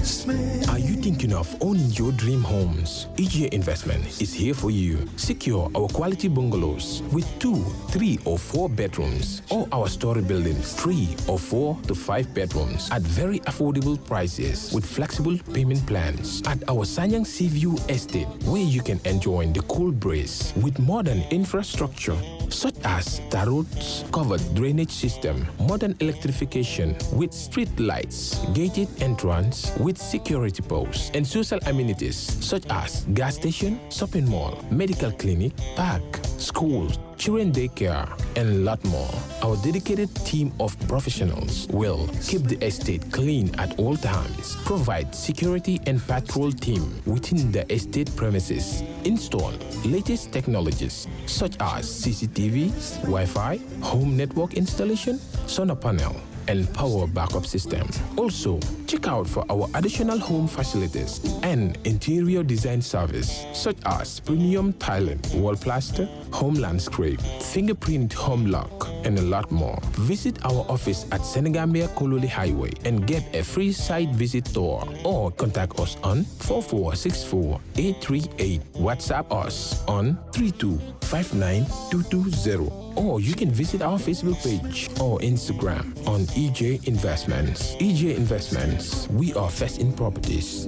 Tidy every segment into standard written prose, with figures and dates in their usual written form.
Are you thinking of owning your dream homes? EJ Investment is here for you. Secure our quality bungalows with 2, 3, or 4 bedrooms, or our story buildings, 3 or 4 to 5 bedrooms at very affordable prices with flexible payment plans at our Sanyang Seaview Estate, where you can enjoy the cool breeze with modern infrastructure such as tar roads, covered drainage system, modern electrification with street lights, gated entrance with security posts, and social amenities such as gas station, shopping mall, medical clinic, park, schools, children daycare, and a lot more. Our dedicated team of professionals will keep the estate clean at all times, provide security and patrol team within the estate premises, install latest technologies such as CCTV, Wi-Fi, home network installation, solar panel, and power backup system. Also, check out for our additional home facilities and interior design service such as premium tiling, wall plaster, home landscape, fingerprint home lock, and a lot more. Visit our office at Senegambia Kololi Highway and get a free site visit tour, or contact us on 4464838. WhatsApp us on 3259220. Or you can visit our Facebook page or Instagram on EJ Investments. EJ Investments, we are first in properties.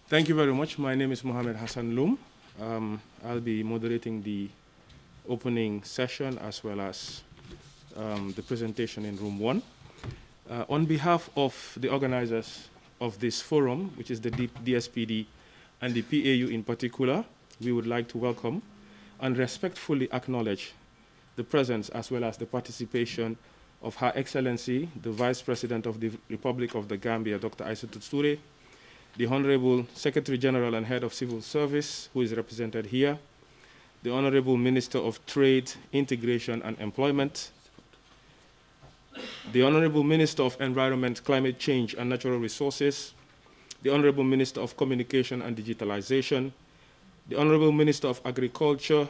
Thank you very much. My name is Mohammed Hassan Loom. I'll be moderating the opening session as well as the presentation in room 1. On behalf of the organizers of this forum, which is the DSPD and the PAU in particular, we would like to welcome and respectfully acknowledge the presence as well as the participation of Her Excellency, the Vice President of the Republic of the Gambia, Dr. Aissatou Touré, the Honorable Secretary General and Head of Civil Service, who is represented here, the Honorable Minister of Trade, Integration and Employment, the Honorable Minister of Environment, Climate Change and Natural Resources, the Honorable Minister of Communication and Digitalization, the Honorable Minister of Agriculture,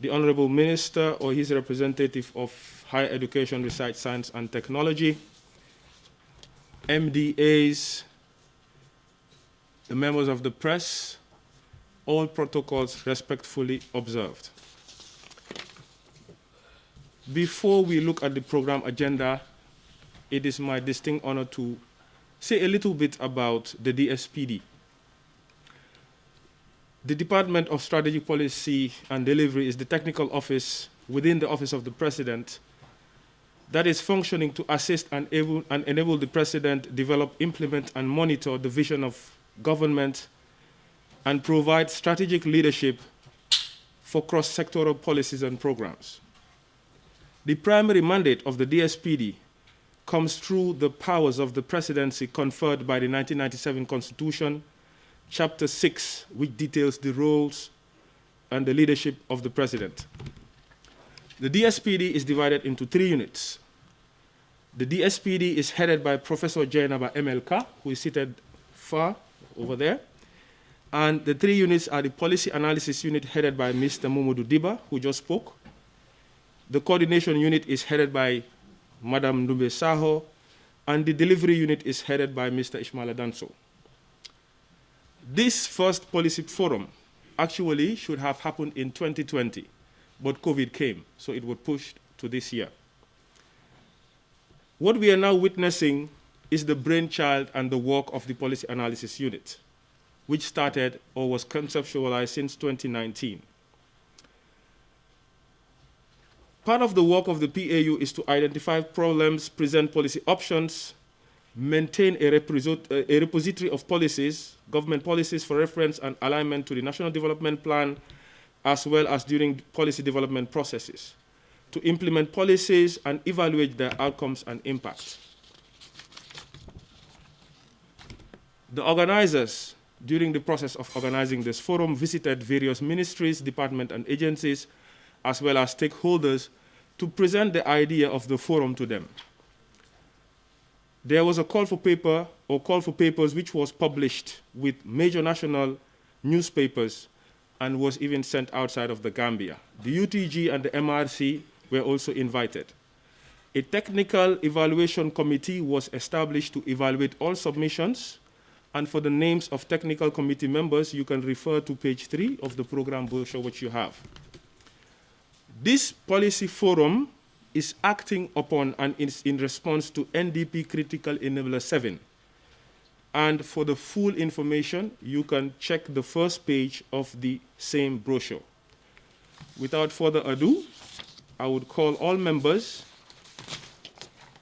the Honorable Minister or his representative of Higher Education, Research, Science and Technology, MDAs, the members of the press, all protocols respectfully observed. Before we look at the program agenda, it is my distinct honor to say a little bit about the DSPD. The Department of Strategy, Policy and Delivery is the technical office within the Office of the President that is functioning to assist and enable the President develop, implement, and monitor the vision of government and provide strategic leadership for cross-sectoral policies and programs. The primary mandate of the DSPD comes through the powers of the presidency conferred by the 1997 Constitution, Chapter 6, which details the roles and the leadership of the president. The DSPD is divided into 3 units. The DSPD is headed by Professor Jainaba MLK, who is seated far over there. And the 3 units are the Policy Analysis Unit headed by Mr. Mumudu Diba, who just spoke. The Coordination Unit is headed by Madam Ndumbe Saho, and the Delivery Unit is headed by Mr. Ismaila Danso. This first policy forum actually should have happened in 2020, but COVID came, so it was pushed to this year. What we are now witnessing is the brainchild and the work of the Policy Analysis Unit, which started or was conceptualized since 2019. Part of the work of the PAU is to identify problems, present policy options, maintain a repository of policies, government policies for reference and alignment to the National Development Plan, as well as during policy development processes, to implement policies and evaluate their outcomes and impact. The organizers, during the process of organizing this forum, visited various ministries, departments, and agencies, as well as stakeholders, to present the idea of the forum to them. There was a call for paper or call for papers which was published with major national newspapers and was even sent outside of the Gambia. The UTG and the MRC were also invited. A technical evaluation committee was established to evaluate all submissions, and for the names of technical committee members, you can refer to page 3 of the program brochure which you have. This policy forum is acting upon and is in response to NDP Critical Enabler 7. And for the full information, you can check the first page of the same brochure. Without further ado, I would call all members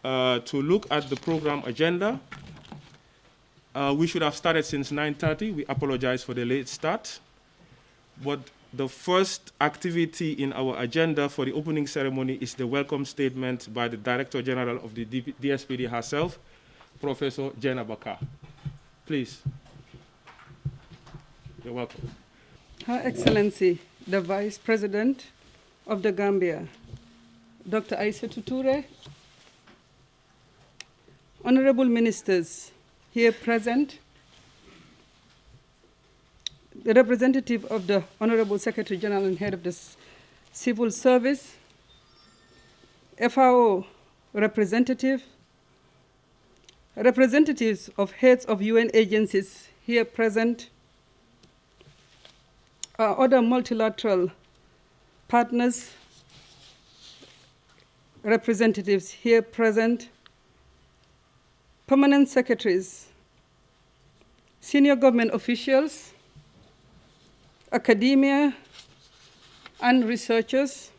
to look at the program agenda. We should have started since 9:30. We apologize for the late start. But the first activity in our agenda for the opening ceremony is the welcome statement by the Director General of the DSPD herself, Professor Jenna Bakar. Please. You're welcome. Her Excellency, the Vice President of the Gambia, Dr. Aissatou Touré, Honorable Ministers here present, the representative of the Honorable Secretary General and Head of the Civil Service, FAO representative, representatives of heads of UN agencies here present, other multilateral partners, representatives here present, permanent secretaries, senior government officials, academia and researchers,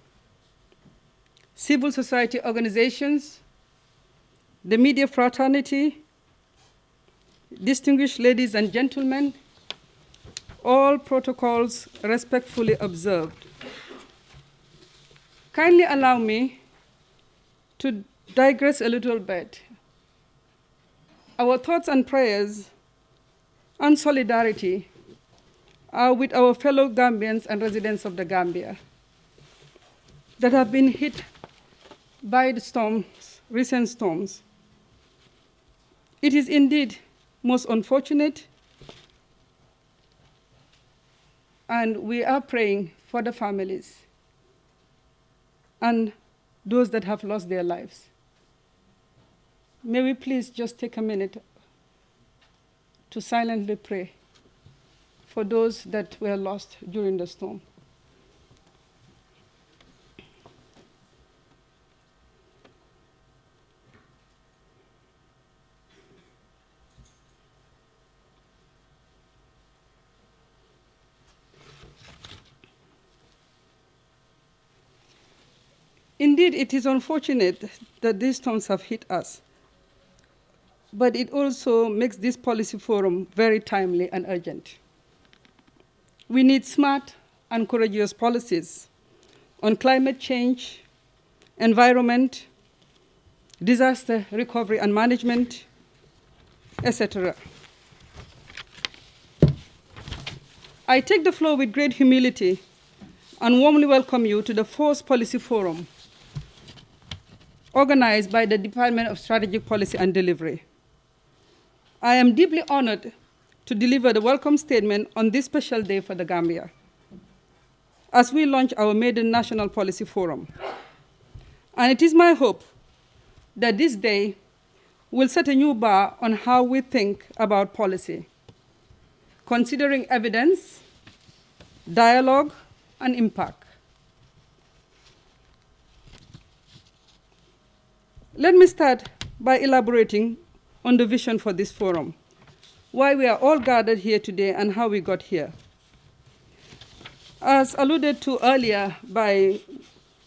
civil society organizations, the media fraternity, distinguished ladies and gentlemen, all protocols respectfully observed. Kindly allow me to digress a little bit. Our thoughts and prayers and solidarity are with our fellow Gambians and residents of the Gambia that have been hit by the storms, recent storms. It is indeed most unfortunate, and we are praying for the families and those that have lost their lives. May we please just take a minute to silently pray for those that were lost during the storm. Indeed, it is unfortunate that these storms have hit us, but it also makes this policy forum very timely and urgent. We need smart and courageous policies on climate change, environment, disaster recovery and management, etc. I take the floor with great humility and warmly welcome you to the fourth policy forum organized by the Department of Strategic Policy and Delivery. I am deeply honored to deliver the welcome statement on this special day for the Gambia as we launch our maiden National Policy Forum. And it is my hope that this day will set a new bar on how we think about policy, considering evidence, dialogue, and impact. Let me start by elaborating on the vision for this forum, why we are all gathered here today and how we got here. As alluded to earlier by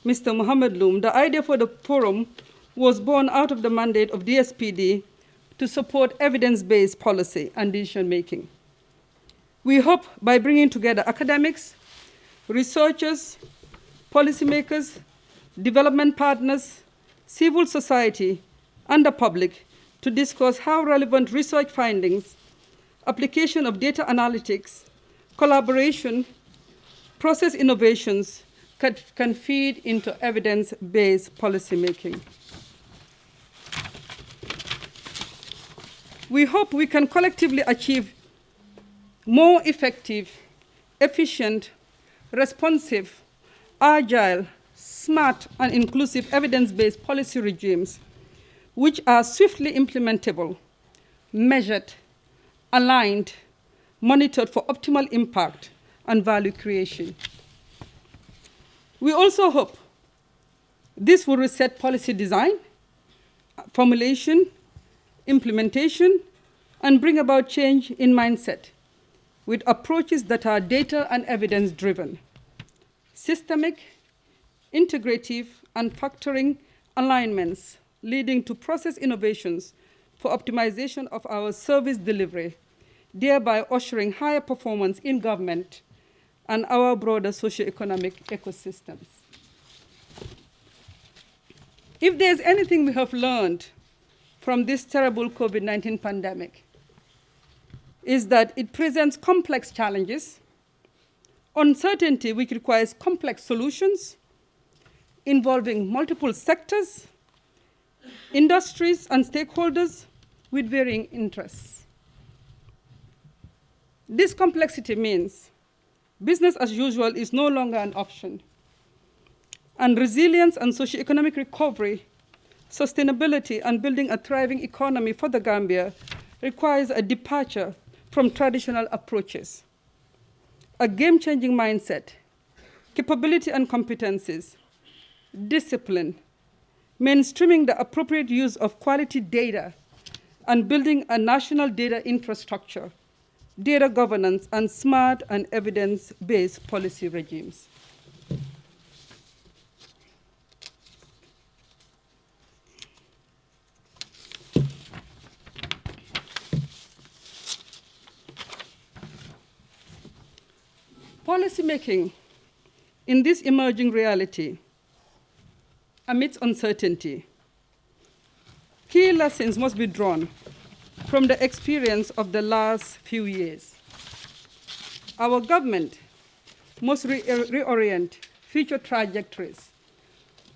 Mr. Mohammed Loom, the idea for the forum was born out of the mandate of DSPD to support evidence-based policy and decision-making. We hope by bringing together academics, researchers, policymakers, development partners, civil society, and the public to discuss how relevant research findings, application of data analytics, collaboration, process innovations can feed into evidence-based policymaking. We hope we can collectively achieve more effective, efficient, responsive, agile, smart and inclusive evidence-based policy regimes which are swiftly implementable, measured, aligned, monitored for optimal impact and value creation. We also hope this will reset policy design, formulation, implementation, and bring about change in mindset with approaches that are data and evidence-driven, systemic, integrative, and factoring alignments leading to process innovations for optimization of our service delivery, thereby ushering higher performance in government and our broader socioeconomic ecosystems. If there's anything we have learned from this terrible COVID-19 pandemic, is that it presents complex challenges, uncertainty which requires complex solutions involving multiple sectors, industries, and stakeholders with varying interests. This complexity means business as usual is no longer an option, and resilience and socioeconomic recovery, sustainability, and building a thriving economy for the Gambia requires a departure from traditional approaches, a game-changing mindset, capability and competencies, discipline, mainstreaming the appropriate use of quality data, and building a national data infrastructure, data governance, and smart and evidence-based policy regimes. Policymaking in this emerging reality, amidst uncertainty, key lessons must be drawn from the experience of the last few years. Our government must reorient future trajectories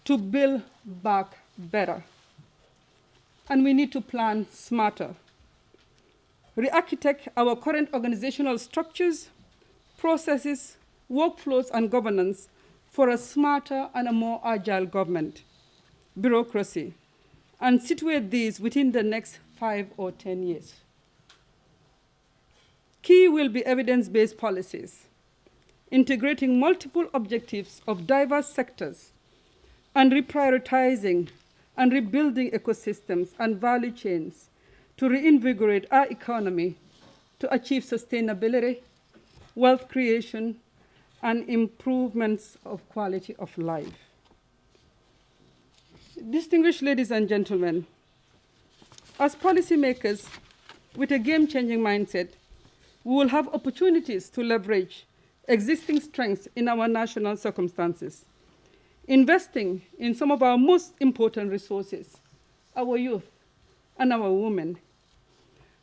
to build back better. And we need to plan smarter, re-architect our current organizational structures, processes, workflows, and governance for a smarter and a more agile government, bureaucracy, and situate these within the next 5 or 10 years. Key will be evidence-based policies, integrating multiple objectives of diverse sectors, and reprioritizing and rebuilding ecosystems and value chains to reinvigorate our economy to achieve sustainability, wealth creation, and improvements of quality of life. Distinguished ladies and gentlemen, as policymakers with a game-changing mindset, we will have opportunities to leverage existing strengths in our national circumstances, investing in some of our most important resources, our youth and our women,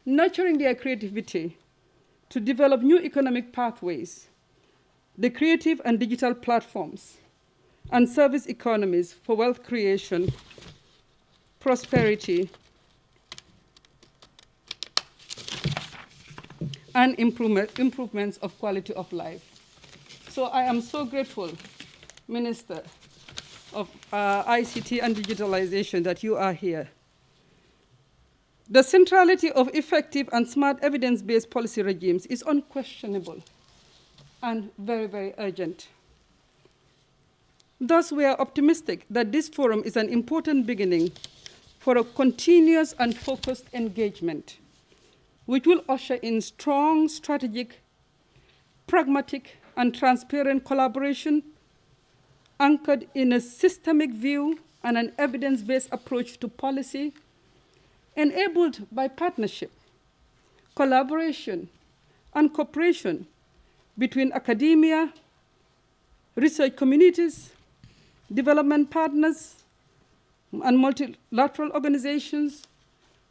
nurturing their creativity to develop new economic pathways, the creative and digital platforms, and service economies for wealth creation, prosperity, and improvements of quality of life. So I am so grateful, Minister of ICT and Digitalization, that you are here. The centrality of effective and smart evidence-based policy regimes is unquestionable and very, very urgent. Thus, we are optimistic that this forum is an important beginning for a continuous and focused engagement, which will usher in strong, strategic, pragmatic, and transparent collaboration anchored in a systemic view and an evidence-based approach to policy, enabled by partnership, collaboration, and cooperation between academia, research communities, development partners, and multilateral organizations,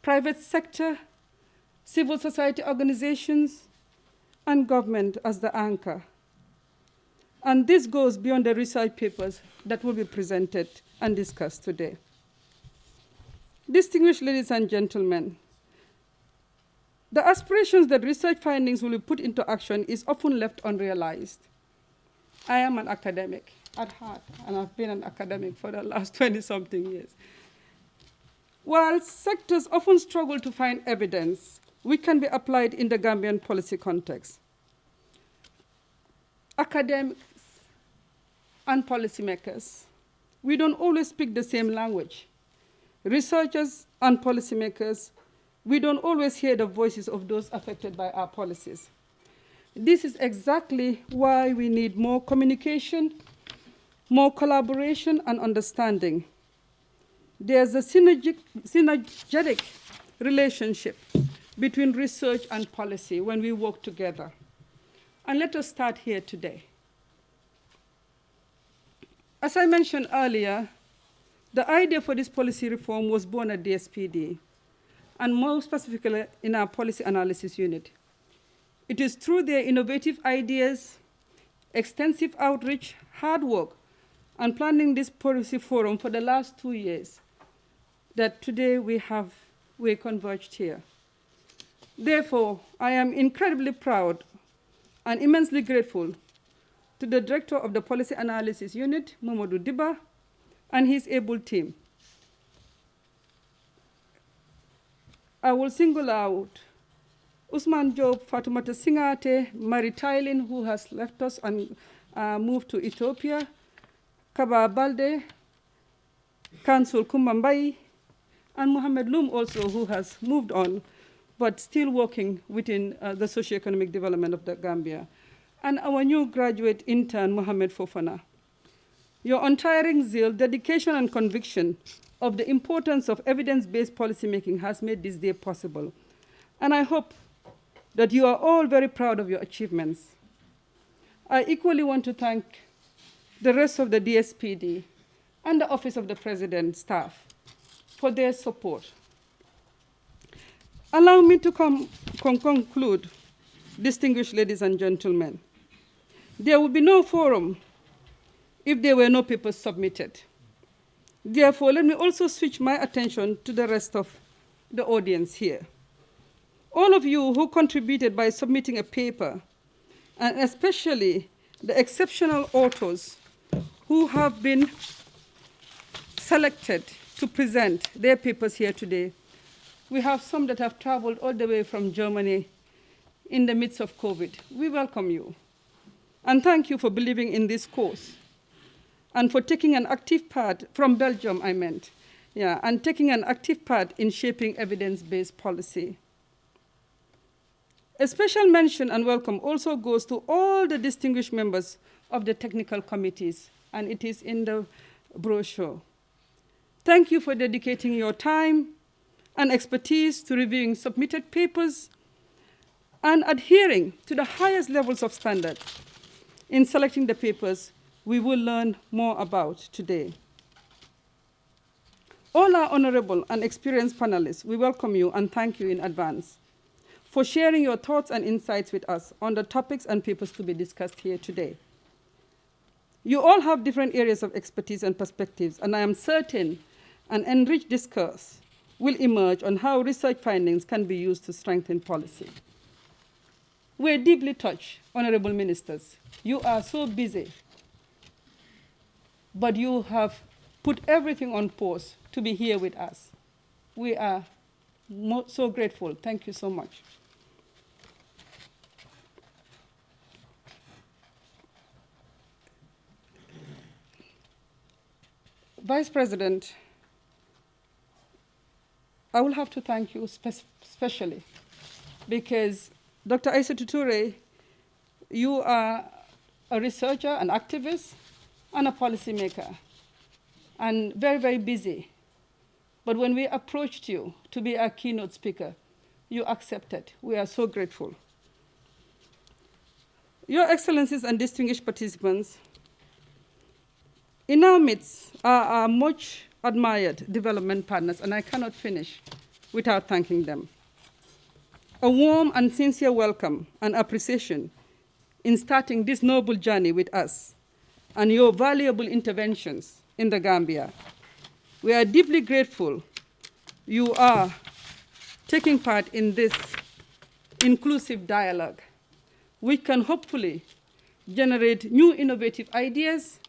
private sector, civil society organizations, and government as the anchor. And this goes beyond the research papers that will be presented and discussed today. Distinguished ladies and gentlemen, the aspirations that research findings will be put into action is often left unrealized. I am an academic. at heart, and I've been an academic for the last 20-something years. While sectors often struggle to find evidence which can be applied in the Gambian policy context, academics and policymakers, we don't always speak the same language. Researchers and policymakers, we don't always hear the voices of those affected by our policies. This is exactly why we need more communication, more collaboration and understanding. There's a synergetic relationship between research and policy when we work together. And let us start here today. As I mentioned earlier, the idea for this policy reform was born at DSPD, and more specifically in our policy analysis unit. It is through their innovative ideas, extensive outreach, hard work, and planning this policy forum for the last 2 years that today we're converged here. Therefore, I am incredibly proud and immensely grateful to the director of the Policy Analysis Unit, Mamadou Diba, and his able team. I will single out Usman Job, Fatoumata Singate, Mari Tailin, who has left us and moved to Ethiopia, Kaba Balde, Kansul Kumbambai, and Mohamed Loom also, who has moved on, but still working within the socio-economic development of the Gambia. And our new graduate intern, Mohamed Fofana. Your untiring zeal, dedication, and conviction of the importance of evidence-based policymaking has made this day possible. And I hope that you are all very proud of your achievements. I equally want to thank the rest of the DSPD and the Office of the President staff for their support. Allow me to conclude, distinguished ladies and gentlemen. There would be no forum if there were no papers submitted. Therefore, let me also switch my attention to the rest of the audience here. All of you who contributed by submitting a paper, and especially the exceptional authors who have been selected to present their papers here today. We have some that have traveled all the way from Germany in the midst of COVID. We welcome you. And thank you for believing in this cause and for taking an active part, from Belgium I meant, and taking an active part in shaping evidence-based policy. A special mention and welcome also goes to all the distinguished members of the technical committees, and it is in the brochure. Thank you for dedicating your time and expertise to reviewing submitted papers and adhering to the highest levels of standards in selecting the papers we will learn more about today. All our honorable and experienced panelists, we welcome you and thank you in advance for sharing your thoughts and insights with us on the topics and papers to be discussed here today. You all have different areas of expertise and perspectives, and I am certain an enriched discourse will emerge on how research findings can be used to strengthen policy. We're deeply touched, honorable ministers. You are so busy, but you have put everything on pause to be here with us. We are so grateful. Thank you so much. Vice President, I will have to thank you specially because Dr. Aissatou Touré, you are a researcher, an activist, and a policymaker, and very, very busy. But when we approached you to be our keynote speaker, you accepted. We are so grateful. Your Excellencies and distinguished participants, in our midst are our much admired development partners, and I cannot finish without thanking them. A warm and sincere welcome and appreciation in starting this noble journey with us and your valuable interventions in the Gambia. We are deeply grateful you are taking part in this inclusive dialogue, which can hopefully generate new innovative ideas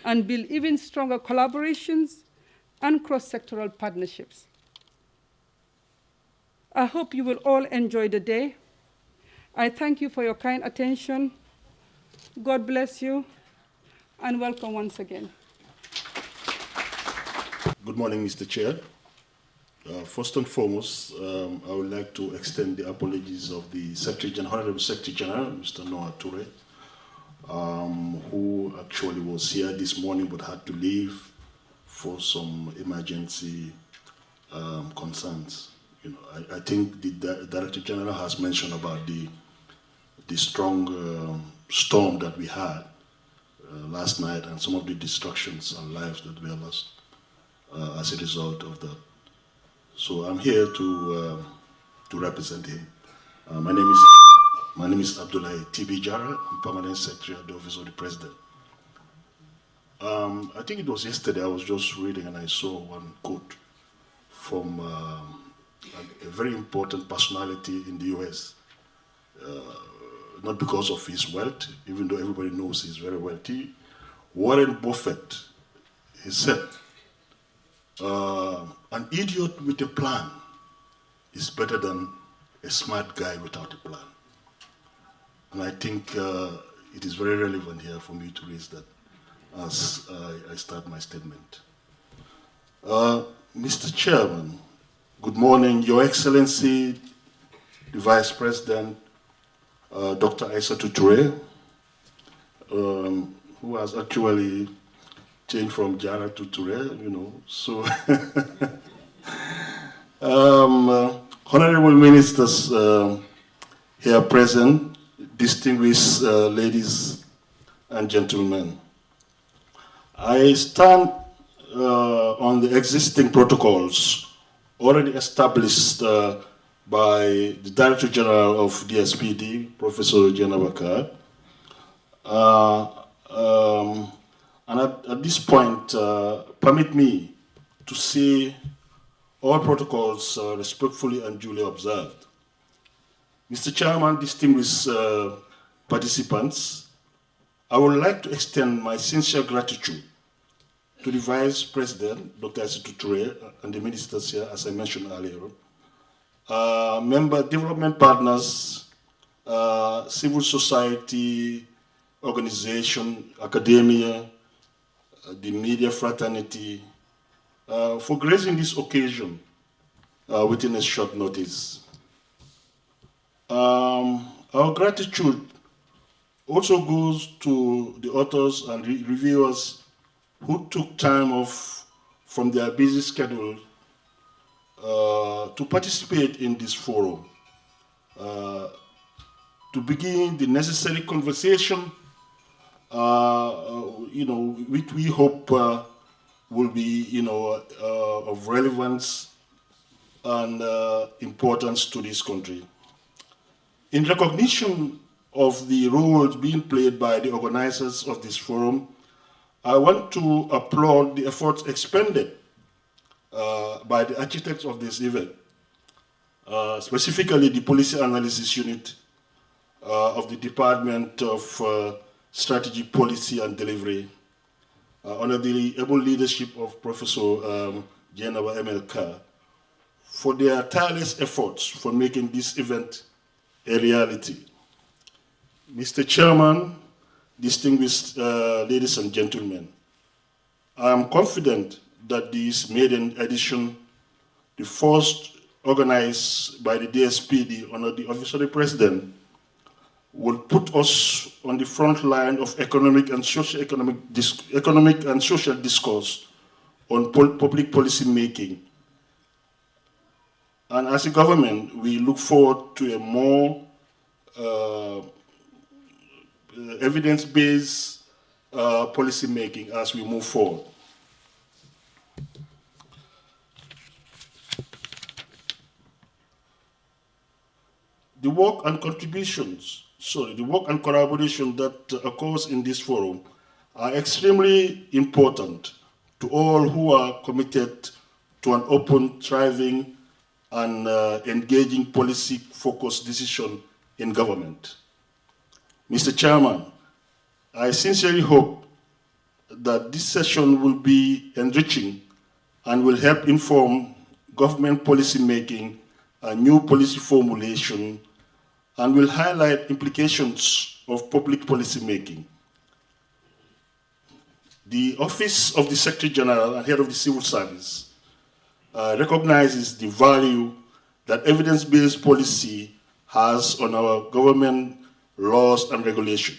and build even stronger collaborations and cross-sectoral partnerships. I hope you will all enjoy the day. I thank you for your kind attention. God bless you, and welcome once again. Good morning, Mr. Chair. First and foremost, I would like to extend the apologies of the Honorable Secretary General, Mr. Noah Toure, who actually was here this morning but had to leave for some emergency concerns. You know, I think the Director General has mentioned about the strong storm that we had last night and some of the destructions and lives that were lost as a result of that. So I'm here to represent him. My name is Abdullahi T.B. Jara. I'm Permanent Secretary at the Office of the President. I think it was yesterday I was just reading and I saw one quote from a very important personality in the U.S. Not because of his wealth, even though everybody knows he's very wealthy. Warren Buffett, he said, an idiot with a plan is better than a smart guy without a plan. And I think it is very relevant here for me to raise that as I start my statement. Mr. Chairman, good morning, Your Excellency, the Vice President, Dr. Aissatou Toure, who has actually changed from Jara to Toure, you know, so. Honorable Ministers here present, distinguished ladies and gentlemen, I stand on the existing protocols already established by the Director General of DSPD, Professor Kerr. And at this point, permit me to say all protocols are respectfully and duly observed. Mr. Chairman, distinguished participants, I would like to extend my sincere gratitude to the Vice President, Dr. Aissatou Toure, and the ministers here, as I mentioned earlier, member development partners, civil society, organization, academia, the media fraternity, for gracing this occasion within a short notice. Our gratitude also goes to the authors and reviewers who took time off from their busy schedule to participate in this forum, to begin the necessary conversation, you know, which we hope will be, you know, of relevance and importance to this country. In recognition of the roles being played by the organizers of this forum, I want to applaud the efforts expended by the architects of this event, specifically the Policy Analysis Unit of the Department of Strategy, Policy and Delivery, under the able leadership of Professor Kerr, for their tireless efforts for making this event a reality. Mr. Chairman, distinguished ladies and gentlemen, I am confident that this maiden edition, the first organized by the DSPD under the Office of the President, will put us on the front line of economic and social discourse on public policy making. And as a government, we look forward to a more evidence-based policy making as we move forward. The work and collaboration that occurs in this forum are extremely important to all who are committed to an open, thriving, and engaging policy-focused decision in government. Mr. Chairman, I sincerely hope that this session will be enriching and will help inform government policy making and new policy formulation, and will highlight implications of public policy making. The Office of the Secretary General and Head of the Civil Service recognizes the value that evidence-based policy has on our government laws and regulation.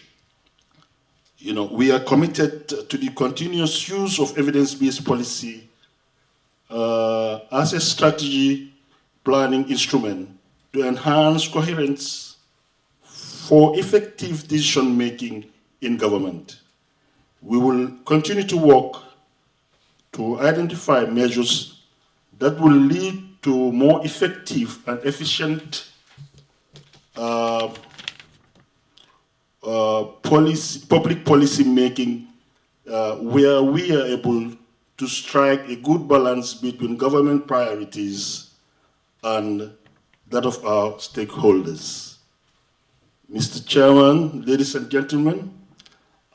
We are committed to the continuous use of evidence-based policy as a strategy planning instrument to enhance coherence for effective decision-making in government. We will continue to work to identify measures that will lead to more effective and efficient public policy making, where we are able to strike a good balance between government priorities and that of our stakeholders. Mr. Chairman, ladies and gentlemen,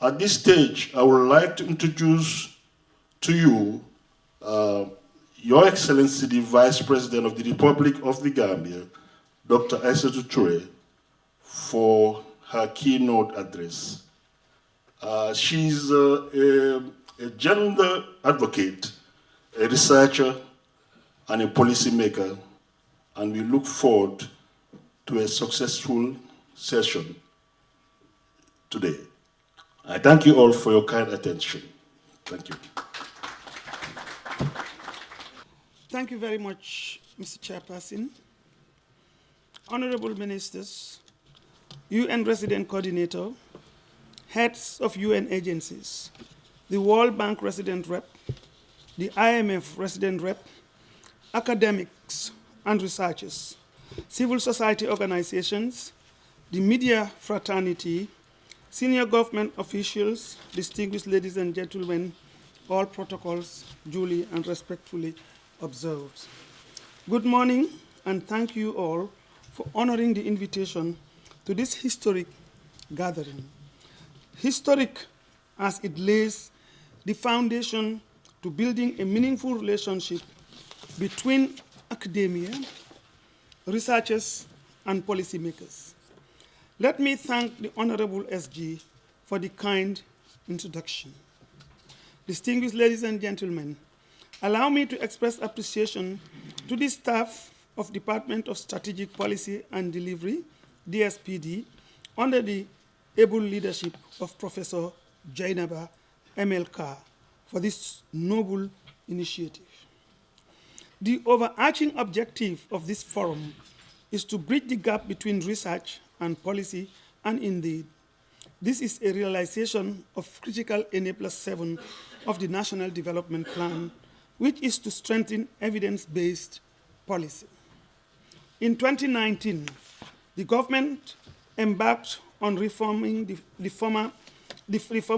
at this stage, I would like to introduce to you Your Excellency, the Vice President of the Republic of the Gambia, Dr. Aissatou Touré, for her keynote address. She's a gender advocate, a researcher, and a policymaker, and we look forward to a successful session today. I thank you all for your kind attention. Thank you. Thank you very much, Mr. Chairperson. Honorable Ministers, UN Resident Coordinator, heads of UN agencies, the World Bank Resident Rep, the IMF Resident Rep, academics and researchers, civil society organizations, the media fraternity, senior government officials, distinguished ladies and gentlemen, all protocols duly and respectfully observed. Good morning, and thank you all for honoring the invitation to this historic gathering. Historic as it lays the foundation to building a meaningful relationship between academia, researchers, and policymakers. Let me thank the Honorable SG for the kind introduction. Distinguished ladies and gentlemen, allow me to express appreciation to the staff of Department of Strategic Policy and Delivery, DSPD, under the able leadership of Professor Jainaba M.L. Kerr for this noble initiative. The overarching objective of this forum is to bridge the gap between research and policy, and indeed, this is a realization of critical enabler 7 of the National Development Plan, which is to strengthen evidence-based policy. In 2019, the government embarked on reforming the former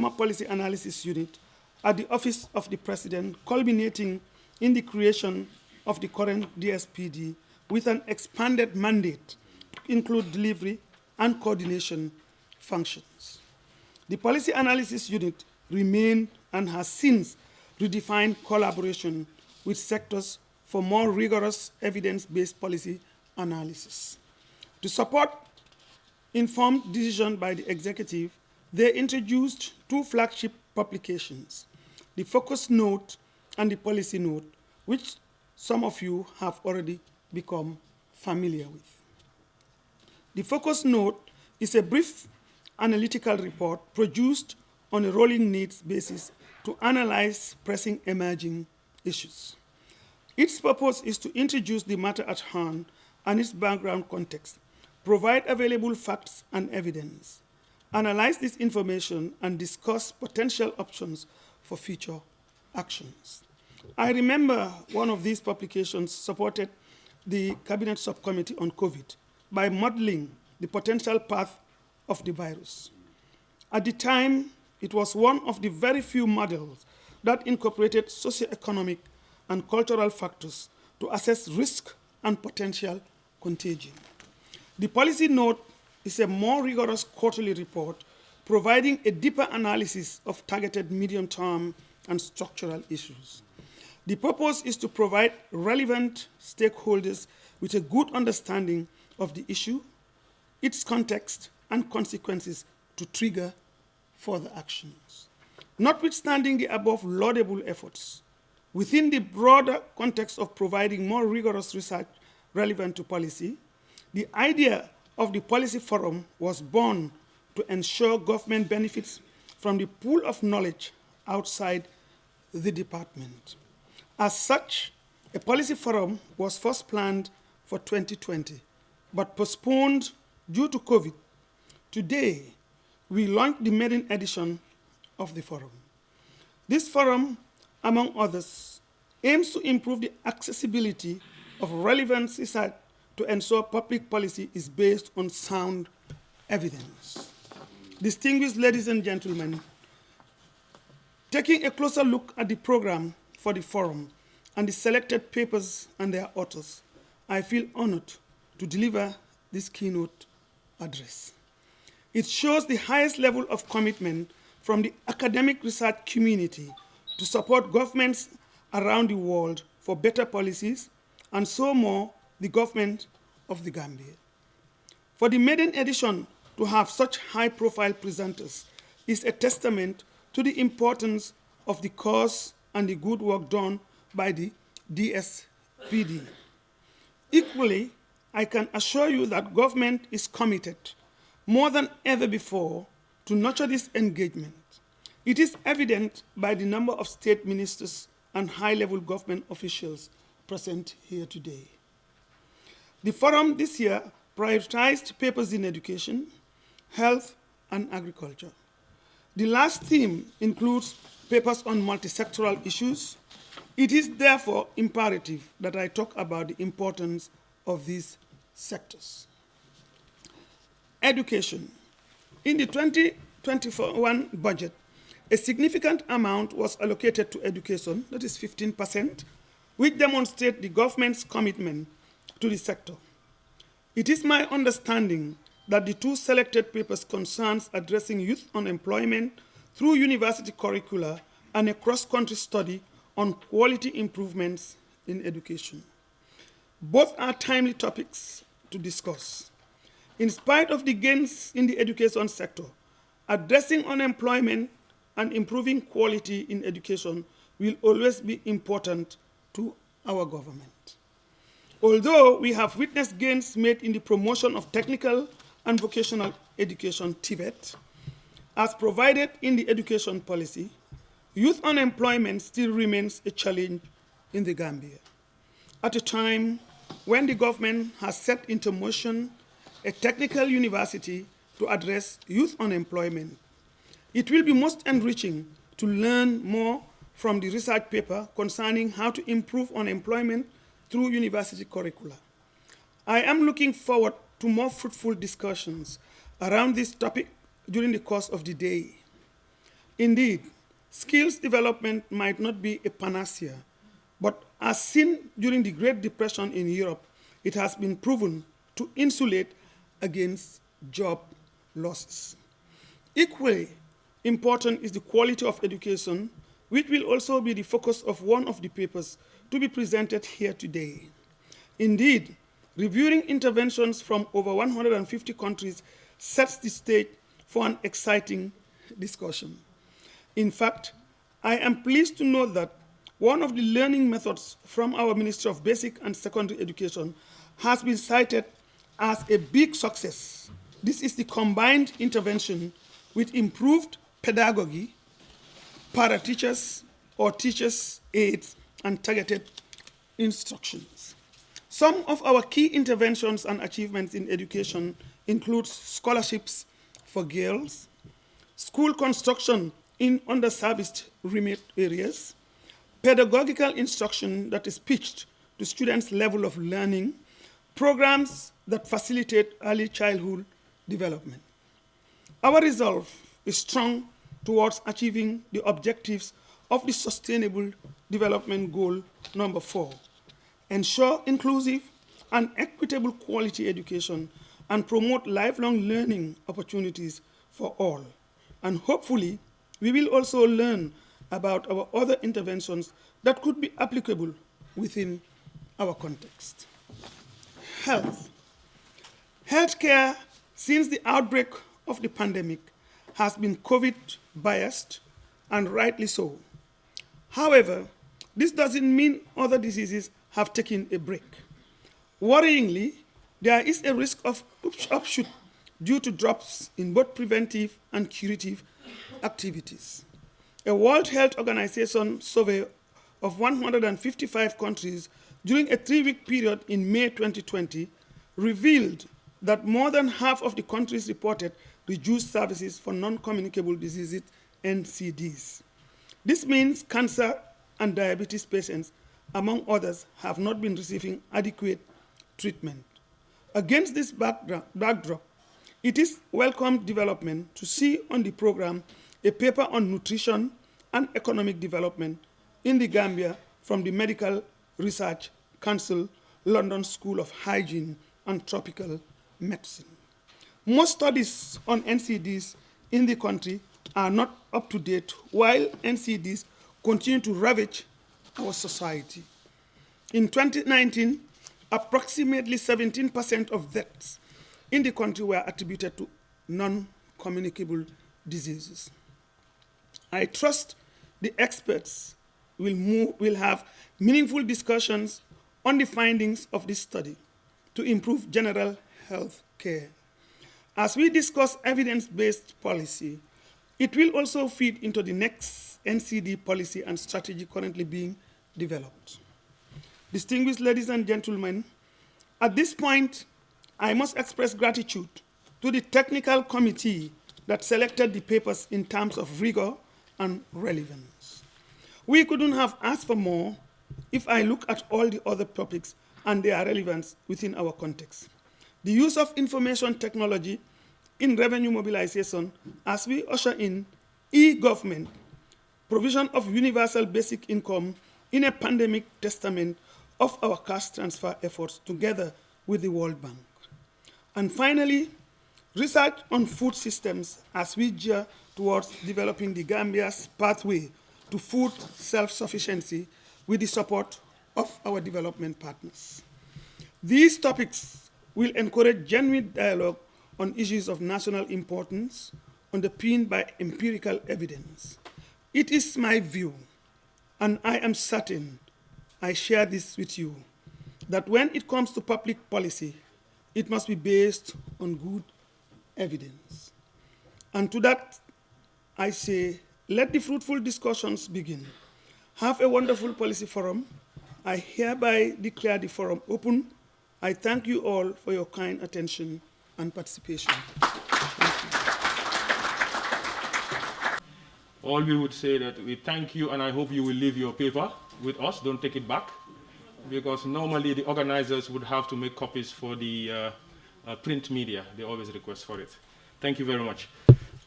Policy Analysis Unit at the Office of the President, culminating in the creation of the current DSPD with an expanded mandate to include delivery and coordination functions. The Policy Analysis Unit remained and has since redefined collaboration with sectors for more rigorous evidence-based policy analysis. To support informed decision by the executive, they introduced 2 flagship publications, the Focus Note and the Policy Note, which some of you have already become familiar with. The Focus Note is a brief analytical report produced on a rolling needs basis to analyze pressing emerging issues. Its purpose is to introduce the matter at hand and its background context, provide available facts and evidence, analyze this information, and discuss potential options for future actions. I remember one of these publications supported the Cabinet Subcommittee on COVID by modeling the potential path of the virus. At the time, it was one of the very few models that incorporated socioeconomic and cultural factors to assess risk and potential contagion. The Policy Note is a more rigorous quarterly report providing a deeper analysis of targeted medium-term and structural issues. The purpose is to provide relevant stakeholders with a good understanding of the issue, its context, and consequences to trigger further actions. Notwithstanding the above laudable efforts, within the broader context of providing more rigorous research relevant to policy, the idea of the Policy Forum was born to ensure government benefits from the pool of knowledge outside the department. As such, a Policy Forum was first planned for 2020, but postponed due to COVID. Today, we launched the maiden edition of the forum. This forum, among others, aims to improve the accessibility of relevant research to ensure public policy is based on sound evidence. Distinguished ladies and gentlemen, taking a closer look at the program for the forum and the selected papers and their authors, I feel honored to deliver this keynote address. It shows the highest level of commitment from the academic research community to support governments around the world for better policies, and so more the government of the Gambia. For the maiden edition to have such high-profile presenters is a testament to the importance of the cause and the good work done by the DSPD. Equally, I can assure you that government is committed more than ever before to nurture this engagement. It is evident by the number of state ministers and high-level government officials present here today. The forum this year prioritized papers in education, health, and agriculture. The last theme includes papers on multi-sectoral issues. It is therefore imperative that I talk about the importance of these sectors. Education. In the 2021 budget, a significant amount was allocated to education, that is 15%, which demonstrates the government's commitment to the sector. It is my understanding that the two selected papers concerns addressing youth unemployment through university curricula and a cross-country study on quality improvements in education. Both are timely topics to discuss. In spite of the gains in the education sector, addressing unemployment and improving quality in education will always be important to our government. Although we have witnessed gains made in the promotion of technical and vocational education, TVET, as provided in the education policy, youth unemployment still remains a challenge in the Gambia. At a time when the government has set into motion a technical university to address youth unemployment, it will be most enriching to learn more from the research paper concerning how to improve unemployment through university curricula. I am looking forward to more fruitful discussions around this topic during the course of the day. Indeed, skills development might not be a panacea, but as seen during the Great Depression in Europe, it has been proven to insulate against job losses. Equally important is the quality of education, which will also be the focus of one of the papers to be presented here today. Indeed, reviewing interventions from over 150 countries sets the stage for an exciting discussion. In fact, I am pleased to note that one of the learning methods from our Ministry of Basic and Secondary Education has been cited as a big success. This is the combined intervention with improved pedagogy, para-teachers or teachers' aides, and targeted instructions. Some of our key interventions and achievements in education include scholarships for girls, school construction in underserviced remote areas, pedagogical instruction that is pitched to students' level of learning, programs that facilitate early childhood development. Our resolve is strong towards achieving the objectives of the Sustainable Development Goal number 4, ensure inclusive and equitable quality education and promote lifelong learning opportunities for all. And hopefully, we will also learn about our other interventions that could be applicable within our context. Health. Healthcare, since the outbreak of the pandemic, has been COVID-biased, and rightly so. However, this doesn't mean other diseases have taken a break. Worryingly, there is a risk of offshoot due to drops in both preventive and curative activities. A World Health Organization survey of 155 countries during a 3-week period in May 2020 revealed that more than half of the countries reported reduced services for non-communicable diseases, NCDs. This means cancer and diabetes patients, among others, have not been receiving adequate treatment. Against this backdrop, it is welcome development to see on the program a paper on nutrition and economic development in the Gambia from the Medical Research Council, London School of Hygiene and Tropical Medicine. Most studies on NCDs in the country are not up to date, while NCDs continue to ravage our society. In 2019, approximately 17% of deaths in the country were attributed to non-communicable diseases. I trust the experts will have meaningful discussions on the findings of this study to improve general health care. As we discuss evidence-based policy, it will also feed into the next NCD policy and strategy currently being developed. Distinguished ladies and gentlemen, at this point, I must express gratitude to the technical committee that selected the papers in terms of rigor and relevance. We couldn't have asked for more if I look at all the other topics and their relevance within our context. The use of information technology in revenue mobilization as we usher in e-government, provision of universal basic income in a pandemic testament of our cash transfer efforts together with the World Bank. And finally, research on food systems as we gear towards developing the Gambia's pathway to food self-sufficiency with the support of our development partners. These topics will encourage genuine dialogue on issues of national importance underpinned by empirical evidence. It is my view, and I am certain I share this with you, that when it comes to public policy, it must be based on good evidence. And to that, I say, let the fruitful discussions begin. Have a wonderful policy forum. I hereby declare the forum open. I thank you all for your kind attention and participation. All we would say that we thank you, and I hope you will leave your paper with us. Don't take it back, because normally the organizers would have to make copies for the print media. They always request for it. Thank you very much.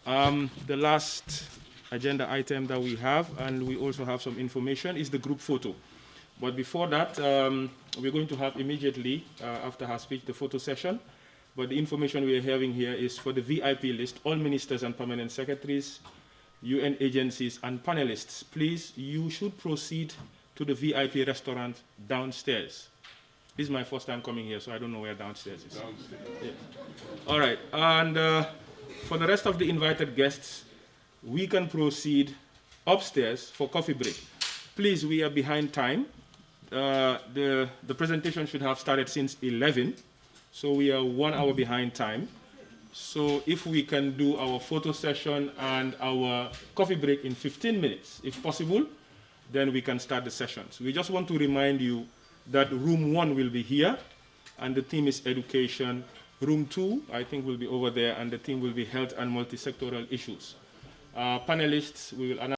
The last agenda item that we have, and we also have some information, is the group photo. But before that, we're going to have immediately, after her speech, the photo session. But the information we are having here is for the VIP list, all ministers and permanent secretaries, UN agencies, and panelists. Please, you should proceed to the VIP restaurant downstairs. This is my first time coming here, so I don't know where downstairs is. Downstairs. Yeah. All right, and for the rest of the invited guests, we can proceed upstairs for coffee break. Please, we are behind time. The presentation should have started since 11, so we are 1 hour behind time. So if we can do our photo session and our coffee break in 15 minutes, if possible, then we can start the sessions. We just want to remind you that room 1 will be here, and the theme is education. Room 2, I think, will be over there, and the theme will be health and multi-sectoral issues. Panelists, we will announce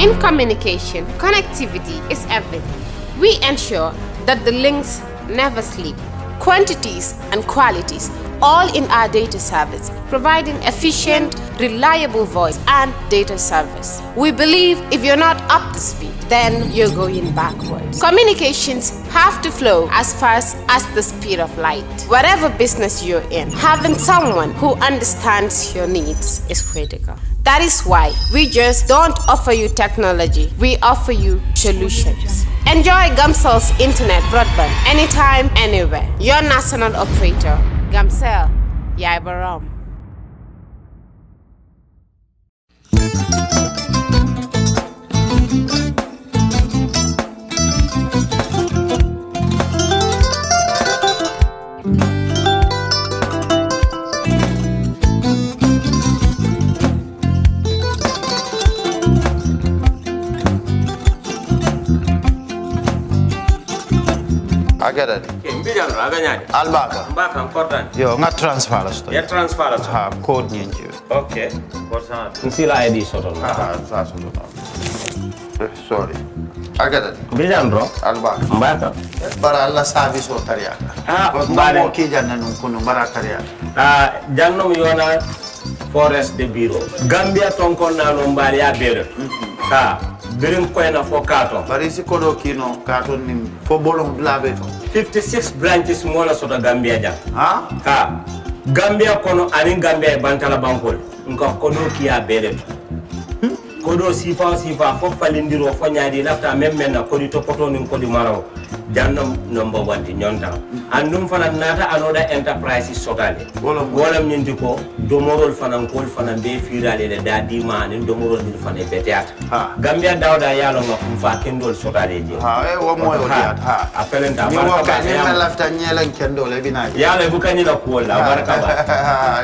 In communication, connectivity is everything. We ensure that the links never sleep. Quantities and qualities, all in our data service, providing efficient, reliable voice and data service. We believe if you're not up to speed, then you're going backwards. Communications have to flow as fast as the speed of light. Whatever business you're in, having someone who understands your needs is critical. That is why we just don't offer you technology, we offer you solutions. Enjoy Gamcel's internet broadband anytime, anywhere. Your national operator, Gamcel, Yaibaram. I get it. Albaka. Mbaka important. Yo, nga transfer la sto. Ya transfer la sto. Ha, code nyingi. Okay. Korsa. Nsila ID soto. Ah, that's sorry. I get it. Bijan bro. Albaka. Mbaka. Bara alla service o tariaka. Ah, mbare ki janna nun kunu bara tariaka. Ah, jannom yona forest de bureau. Gambia tonkon na no mbari ya bere. Ha. Birim koyna fo kato. Bari si kodo kino kato ni fo bolong blabe to. 56 branches mola soto Gambia jam. Ha? Ha. Gambia kono ani Gambia bantala bankol. Nka kodo kiya bere to. Kodo sifa fo falindiro fo nyaadi lafta memmen na kodi topoto nin kodi maraw. Jannam number 1 di nyonta. Andum fana nata anoda enterprise sotale. Wolam nyindi ko domorol fana kol fana be firale le dadi ma ni domorol ni fana beteat. Gambia dawda yalo nga kumfa kendol sotale je. Ha, wo mo yo diat. Ha. Apelenta Ni wo ka ni na lafta nyelen kendol e bina. Yalo bukani la ko la baraka ba.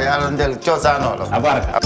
Yalo ndel chosano lo. Abaraka.